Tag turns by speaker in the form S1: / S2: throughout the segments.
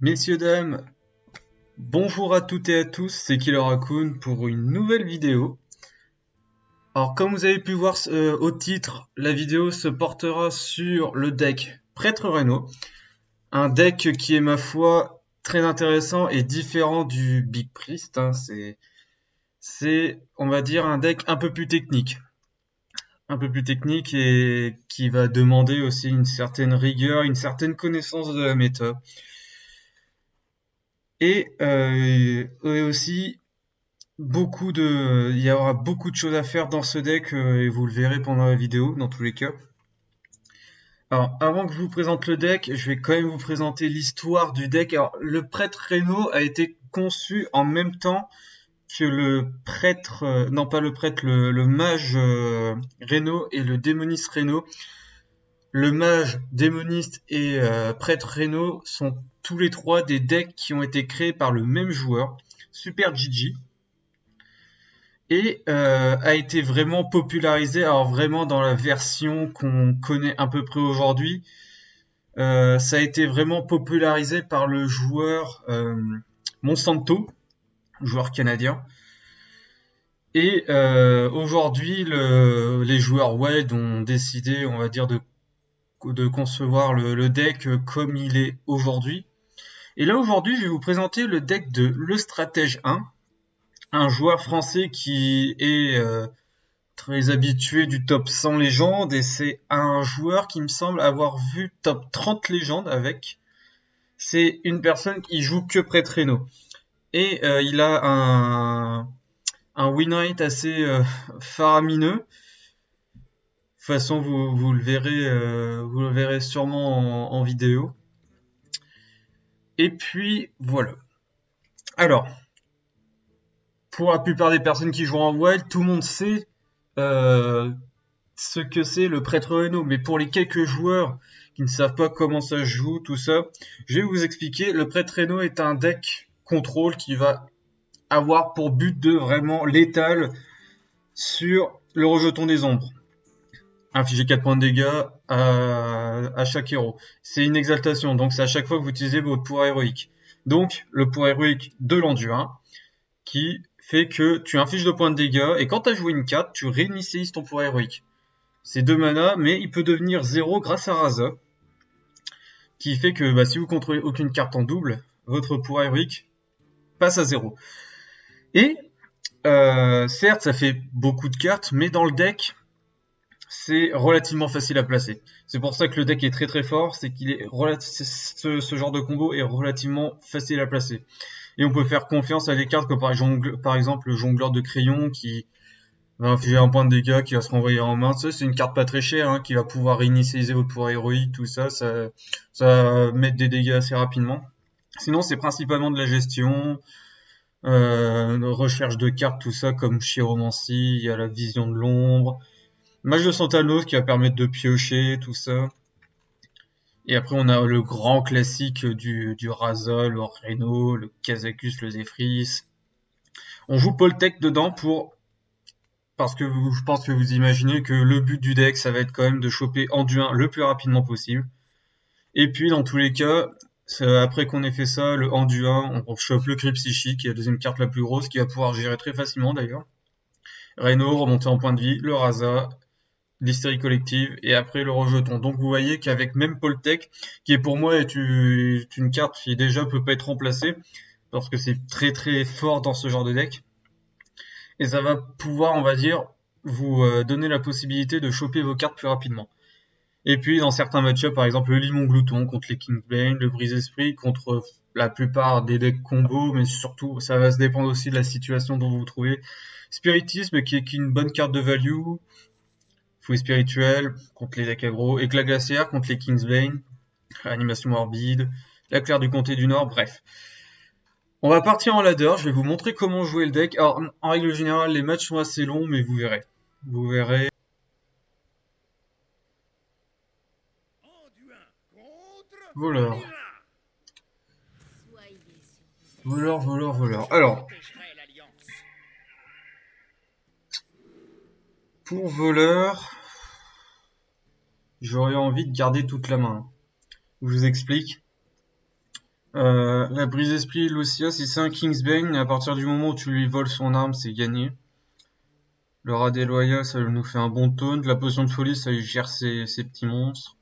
S1: Messieurs, dames, bonjour à toutes et à tous, c'est Killer Raccoon pour une nouvelle vidéo. Alors comme vous avez pu voir au titre, la vidéo se portera sur le deck Prêtre Reno, un deck qui est ma foi très intéressant et différent du Big Priest, hein. C'est, on va dire, un deck un peu plus technique et qui va demander aussi une certaine rigueur, une certaine connaissance de la méta. Et aussi il y aura beaucoup de choses à faire dans ce deck et vous le verrez pendant la vidéo dans tous les cas. Alors avant que je vous présente le deck, je vais quand même vous présenter l'histoire du deck. Alors le prêtre Reno a été conçu en même temps que le prêtre, non pas le prêtre, le mage Reno et le démoniste Reno. Le mage, démoniste et prêtre Reno sont tous les trois des decks qui ont été créés par le même joueur, Super Gigi. Et a été vraiment popularisé, alors vraiment dans la version qu'on connaît à peu près aujourd'hui. Ça a été vraiment popularisé par le joueur Monsanto, joueur canadien. Et aujourd'hui, les joueurs Wild ont décidé, on va dire, de concevoir le deck comme il est aujourd'hui. Et là, aujourd'hui, je vais vous présenter le deck de Le Stratège 1, un joueur français qui est très habitué du top 100 légendes et c'est un joueur qui me semble avoir vu top 30 légendes avec. C'est une personne qui joue que Prêtre Reno. Et il a un win rate assez faramineux. De toute façon, vous le verrez sûrement en vidéo. Et puis, voilà. Alors, pour la plupart des personnes qui jouent en Wild, tout le monde sait euh, ce que c'est le prêtre Reno, mais pour les quelques joueurs qui ne savent pas comment ça se joue, tout ça, je vais vous expliquer. Le prêtre Reno est un deck contrôle qui va avoir pour but de vraiment létal sur le rejeton des ombres. Infliger 4 points de dégâts à chaque héros. C'est une exaltation, donc c'est à chaque fois que vous utilisez votre pouvoir héroïque. Donc, le pouvoir héroïque de l'Anduin, qui fait que tu infliges 2 points de dégâts, et quand tu as joué une carte, tu réinitialises ton pouvoir héroïque. C'est 2 mana, mais il peut devenir 0 grâce à Raza, qui fait que si vous contrôlez aucune carte en double, votre pouvoir héroïque passe à 0. Et certes, ça fait beaucoup de cartes, mais dans le deck, c'est relativement facile à placer. C'est pour ça que le deck est très très fort, c'est qu'il est ce genre de combo est relativement facile à placer. Et on peut faire confiance à des cartes comme par exemple le jongleur de crayon qui va infliger un point de dégâts, qui va se renvoyer en main. Ça, c'est une carte pas très chère, hein, qui va pouvoir réinitialiser votre pouvoir héroïque, tout ça, ça va mettre des dégâts assez rapidement. Sinon, c'est principalement de la gestion, recherche de cartes, tout ça, comme Chiromancie, il y a la vision de l'ombre, Mage de Santanos qui va permettre de piocher, tout ça. Et après, on a le grand classique du Raza, le Reno, le Kazakus, le Zephrys. On joue Poltech dedans parce que je pense que vous imaginez que le but du deck, ça va être quand même de choper Anduin le plus rapidement possible. Et puis, dans tous les cas, après qu'on ait fait ça, le Anduin, on chope le Cri Psychique, qui est la deuxième carte la plus grosse, qui va pouvoir gérer très facilement d'ailleurs. Reno, remonter en point de vie, le Raza, l'hystérie collective, et après le rejeton. Donc vous voyez qu'avec même Poltech, qui est pour moi est une carte qui déjà peut pas être remplacée, parce que c'est très très fort dans ce genre de deck. Et ça va pouvoir, on va dire, vous donner la possibilité de choper vos cartes plus rapidement. Et puis dans certains match-ups, par exemple le Limon Glouton contre les Kingsbane, le Brise-Esprit contre la plupart des decks combos, mais surtout ça va se dépendre aussi de la situation dont vous vous trouvez. Spiritisme qui est une bonne carte de value, Fouet spirituel contre les decks aggro, éclat glaciaire contre les Kingsbane, animation morbide, la claire du comté du Nord, bref. On va partir en ladder, je vais vous montrer comment jouer le deck. Alors, en règle générale, les matchs sont assez longs, mais vous verrez. Vous verrez. Voleur. Voleur, voleur, voleur. Alors, pour voleur, j'aurais envie de garder toute la main. Je vous explique. La brise-esprit Lucia, si c'est un Kingsbane, à partir du moment où tu lui voles son arme, c'est gagné. Le rat déloyal, ça nous fait un bon taunt. La potion de folie, ça gère ses petits monstres.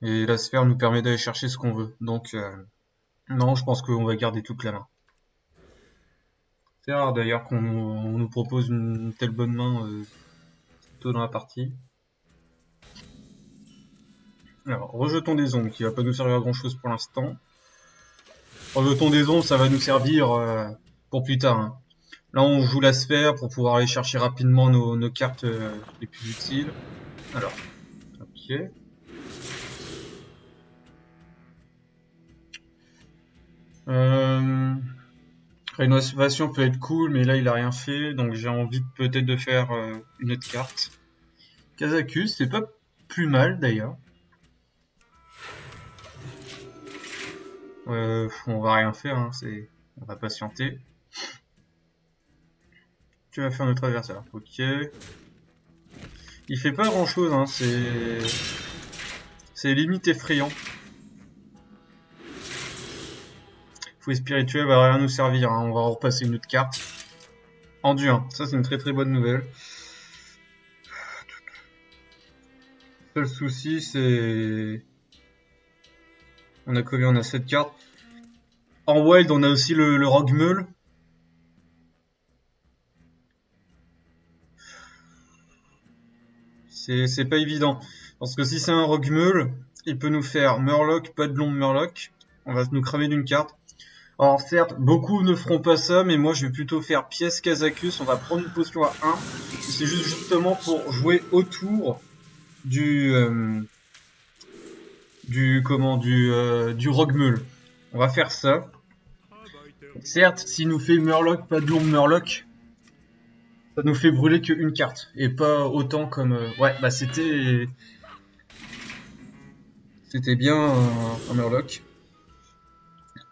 S1: Et la sphère nous permet d'aller chercher ce qu'on veut. Donc, non, je pense qu'on va garder toute la main. C'est rare d'ailleurs qu'on nous propose une telle bonne main tôt dans la partie. Alors, rejetons des ombres, qui va pas nous servir à grand chose pour l'instant. Rejetons des ombres, ça va nous servir pour plus tard, hein. Là, on joue la sphère pour pouvoir aller chercher rapidement nos cartes les plus utiles. Alors, ok. Rénovation peut être cool, mais là, il a rien fait, donc j'ai envie peut-être de faire une autre carte. Kazakus, c'est pas plus mal d'ailleurs. On va rien faire, hein, on va patienter. Tu vas faire notre adversaire, ok. Il fait pas grand chose, hein, c'est limite effrayant. Fouet spirituel va rien nous servir, hein, on va repasser une autre carte. En du 1, ça c'est une très très bonne nouvelle. Seul souci c'est... On a combien? On a 7 cartes. En wild on a aussi le Rogue Meule. C'est pas évident. Parce que si c'est un Rogue Meule, il peut nous faire Murloc, pas de long Murloc. On va nous cramer d'une carte. Alors certes, beaucoup ne feront pas ça, mais moi je vais plutôt faire pièce Kazakus. On va prendre une potion à 1. C'est justement pour jouer autour du Rogue Meule. On va faire ça. Certes, s'il nous fait Murloc, pas de long Murloc, ça nous fait brûler qu'une carte. Et pas autant comme... Ouais, bah c'était bien un Murloc.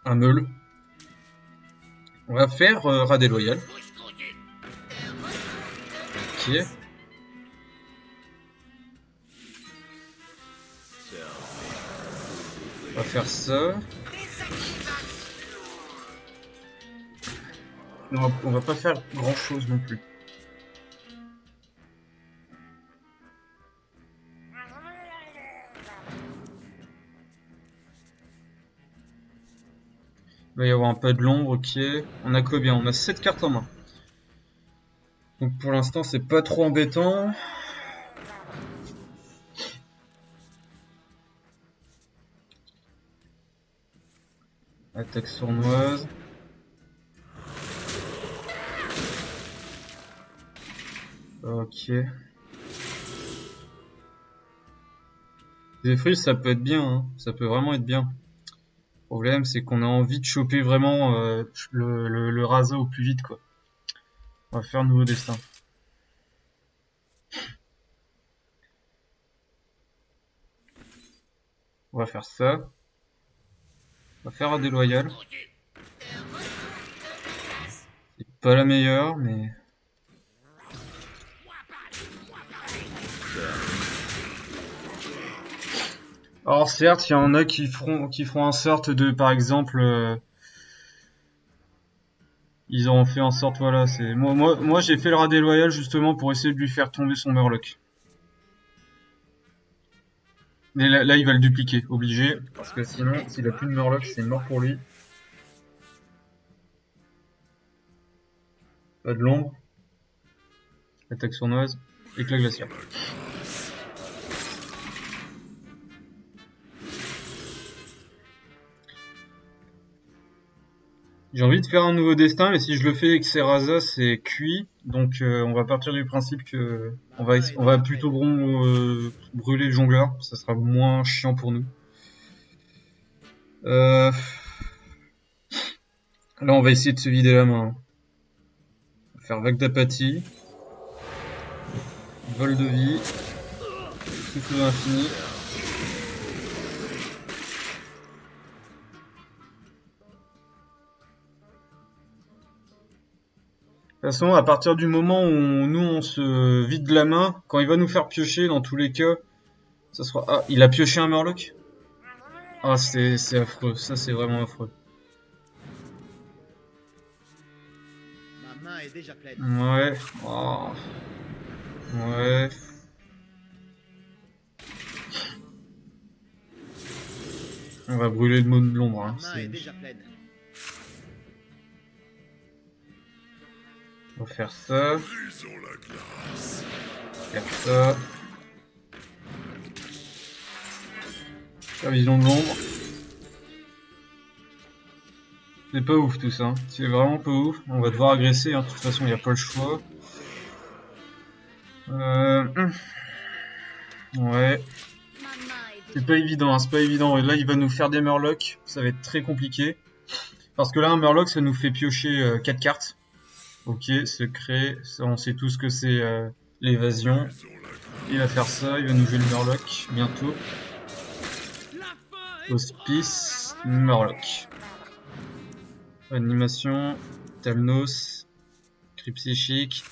S1: Un Meule. On va faire rat déloyal. Ok. On va faire ça. On va pas faire grand chose non plus. Il va y avoir un pas de l'ombre, ok. On a combien? On a 7 cartes en main. Donc pour l'instant c'est pas trop embêtant. Attaque sournoise. Ok. Les fruits ça peut être bien, hein. Ça peut vraiment être bien. Le problème c'est qu'on a envie de choper vraiment le Rasa au plus vite quoi. On va faire un nouveau destin. On va faire ça. On va faire un déloyal. C'est pas la meilleure mais... Alors certes, il y en a qui feront en sorte de, par exemple, ils auront fait en sorte, voilà, c'est moi j'ai fait le rat déloyal justement pour essayer de lui faire tomber son Murloc. Mais là il va le dupliquer, obligé, parce que sinon, s'il a plus de Murloc, c'est mort pour lui. Pas de l'ombre. Attaque sournoise. Éclat glaciaire. J'ai envie de faire un nouveau destin, mais si je le fais avec Serraza, c'est cuit. Donc on va partir du principe que on va plutôt brûler le jongleur. Ça sera moins chiant pour nous. Là, on va essayer de se vider la main. On va faire vague d'apathie. Vol de vie. Souffle de l'infini. De toute façon, à partir du moment où nous on se vide la main, quand il va nous faire piocher, dans tous les cas, ça sera... Ah, il a pioché un Murloc? Ah, c'est affreux. Ça, c'est vraiment affreux.
S2: Ma main est déjà pleine.
S1: Ouais. Oh. Ouais. On va brûler le monde de l'ombre.
S2: Ma
S1: Hein.
S2: main est déjà pleine.
S1: On va faire ça. Faire ça. Faire vision de l'ombre. C'est pas ouf tout ça. Hein. C'est vraiment pas ouf. On va devoir agresser. Hein. De toute façon, il n'y a pas le choix. Ouais. C'est pas évident. Hein. C'est pas évident. Et là, il va nous faire des murlocs. Ça va être très compliqué. Parce que là, un murloc, ça nous fait piocher 4 cartes. Ok, secret. Ça, on sait tout ce que c'est l'évasion. Il va faire ça. Il va nous jouer le murloc bientôt. Hospice. Murloc. Animation, Talnos, Cri psychique,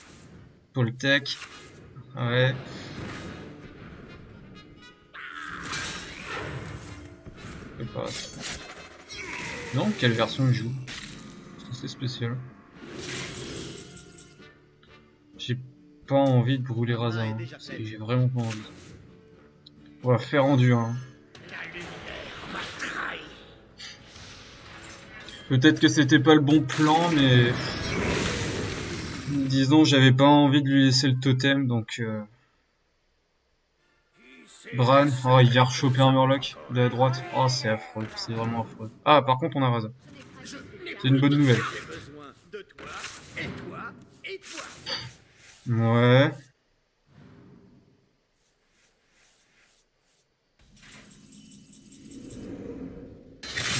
S1: Poltec, ouais. Préparation. Non, quelle version il joue? C'est spécial. J'ai pas envie de brûler Raza. Hein. J'ai vraiment pas envie. On va faire en dur. Hein. Peut-être que c'était pas le bon plan, mais disons j'avais pas envie de lui laisser le totem, donc Bran, oh il vient rechoper un Murloc de la droite. Oh c'est affreux, c'est vraiment affreux. Ah par contre on a Raza. C'est une bonne nouvelle. Ouais.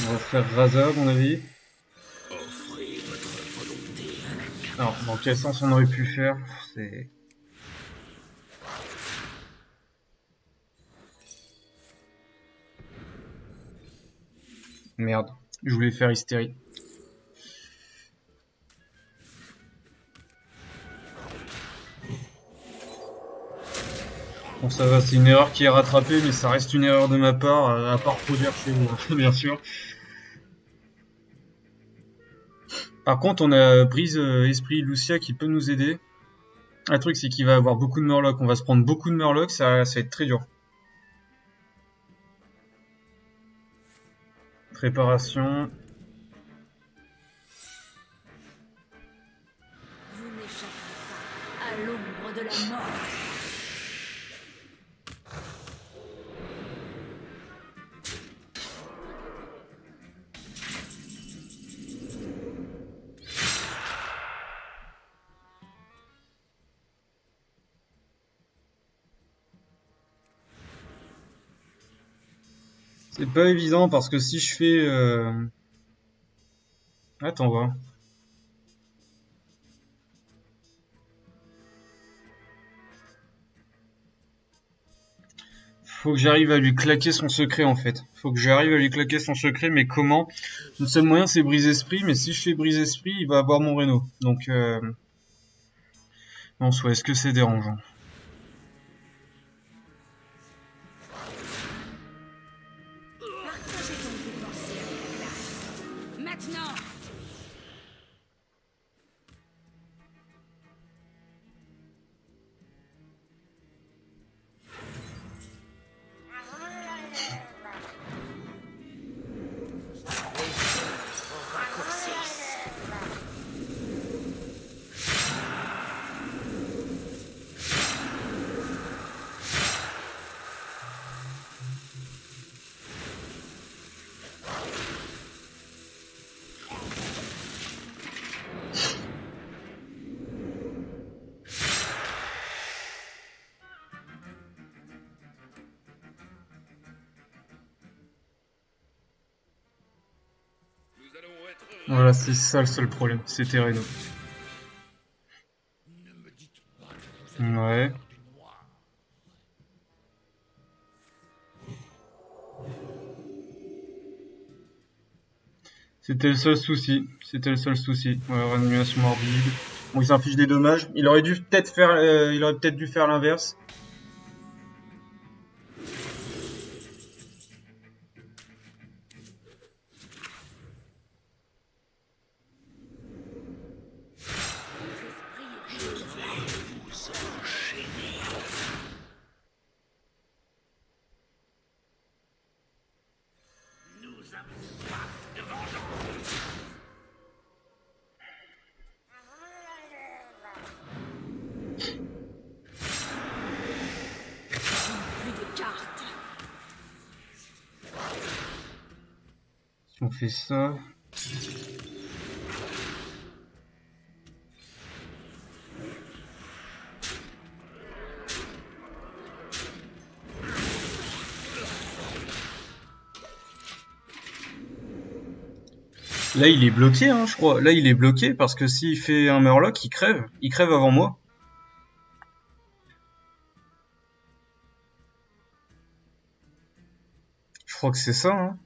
S1: On va faire Raza à mon avis. Alors dans quel sens on aurait pu faire? C'est... Merde, je voulais faire hystérie. Bon ça va, c'est une erreur qui est rattrapée, mais ça reste une erreur de ma part, à part produire chez vous, bien sûr. Par contre on a Brise Esprit Lucia qui peut nous aider. Le truc c'est qu'il va avoir beaucoup de Murlocs, on va se prendre beaucoup de Murlocs, ça va être très dur. Préparation.
S3: Vous n'échapperez pas à l'ombre de la mort.
S1: C'est pas évident parce que si je fais... Attends voir. Faut que j'arrive à lui claquer son secret en fait. Faut que j'arrive à lui claquer son secret, mais comment? Le seul moyen c'est Brise Esprit, mais si je fais Brise Esprit, il va avoir mon Reno. Donc, en soi, est-ce que c'est dérangeant?
S3: Partagez donc vos pensées avec la classe. Maintenant!
S1: Voilà, c'est ça le seul problème, c'était Reno. Ouais. C'était le seul souci. C'était le seul souci. Ouais, réanimation morbide. Bon, il s'inflige des dommages. Il aurait dû peut-être faire, il aurait peut-être dû faire l'inverse.
S3: Plus de cartes.
S1: Si on fait ça... Là, il est bloqué, hein, je crois. Là, il est bloqué parce que s'il fait un Murloc, il crève. Il crève avant moi. Je crois que c'est ça, hein.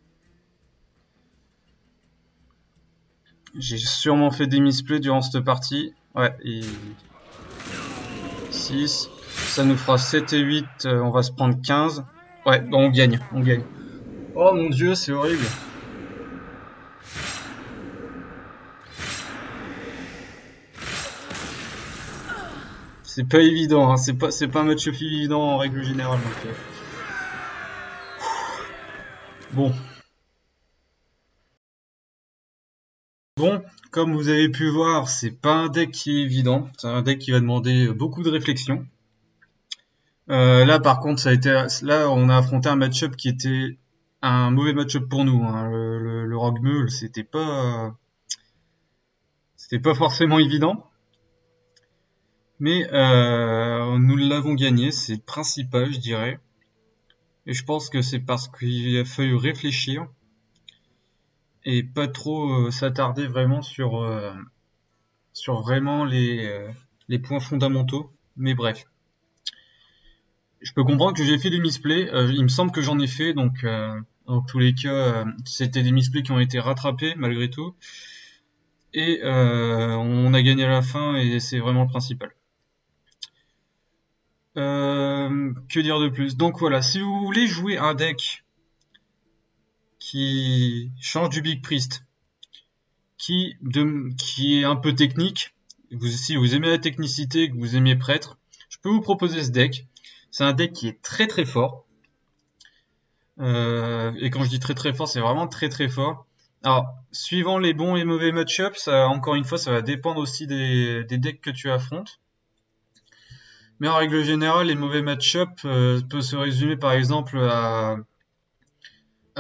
S1: J'ai sûrement fait des misplays durant cette partie. Ouais, et... 6. Ça nous fera 7 et 8. On va se prendre 15. Ouais, bon, on gagne. On gagne. Oh mon dieu, c'est horrible. C'est pas évident, hein. C'est pas un match-up évident en règle générale. Donc, bon. Bon, comme vous avez pu voir, c'est pas un deck qui est évident. C'est un deck qui va demander beaucoup de réflexion. Là, par contre, là, on a affronté un match-up qui était un mauvais match-up pour nous, hein. Le Rogue Meul, c'était pas forcément évident. Mais nous l'avons gagné, c'est le principal, je dirais. Et je pense que c'est parce qu'il a fallu réfléchir et pas trop s'attarder vraiment sur vraiment les points fondamentaux. Mais bref. Je peux comprendre que j'ai fait des misplays. Il me semble que j'en ai fait, donc dans tous les cas, c'était des misplays qui ont été rattrapés malgré tout. Et on a gagné à la fin et c'est vraiment le principal. Que dire de plus? Donc voilà, si vous voulez jouer un deck qui change du Big Priest, qui est un peu technique, si vous aimez la technicité, que vous aimez Prêtre, je peux vous proposer ce deck. C'est un deck qui est très très fort. Et quand je dis très très fort, c'est vraiment très très fort. Alors, suivant les bons et mauvais match-ups, encore une fois, ça va dépendre aussi des decks que tu affrontes. Mais en règle générale, les mauvais match-ups peuvent se résumer par exemple à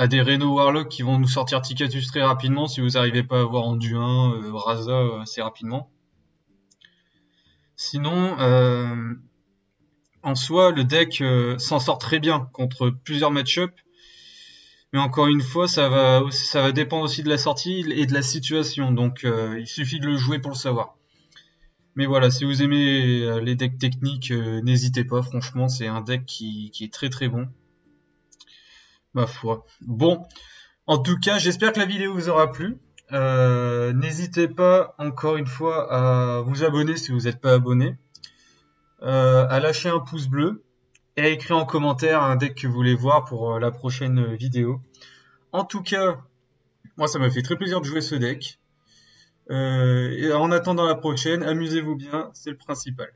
S1: des Reno Warlock qui vont nous sortir Ticatus très rapidement si vous n'arrivez pas à avoir Anduin, Raza assez rapidement. Sinon, en soi, le deck s'en sort très bien contre plusieurs match-ups. Mais encore une fois, ça va dépendre aussi de la sortie et de la situation. Donc, il suffit de le jouer pour le savoir. Mais voilà, si vous aimez les decks techniques, n'hésitez pas. Franchement, c'est un deck qui est très très bon. Ma foi. Bon, en tout cas, j'espère que la vidéo vous aura plu. N'hésitez pas, encore une fois, à vous abonner si vous n'êtes pas abonné. À lâcher un pouce bleu. Et à écrire en commentaire un deck que vous voulez voir pour la prochaine vidéo. En tout cas, moi ça m'a fait très plaisir de jouer ce deck. Et en attendant la prochaine, amusez-vous bien, c'est le principal.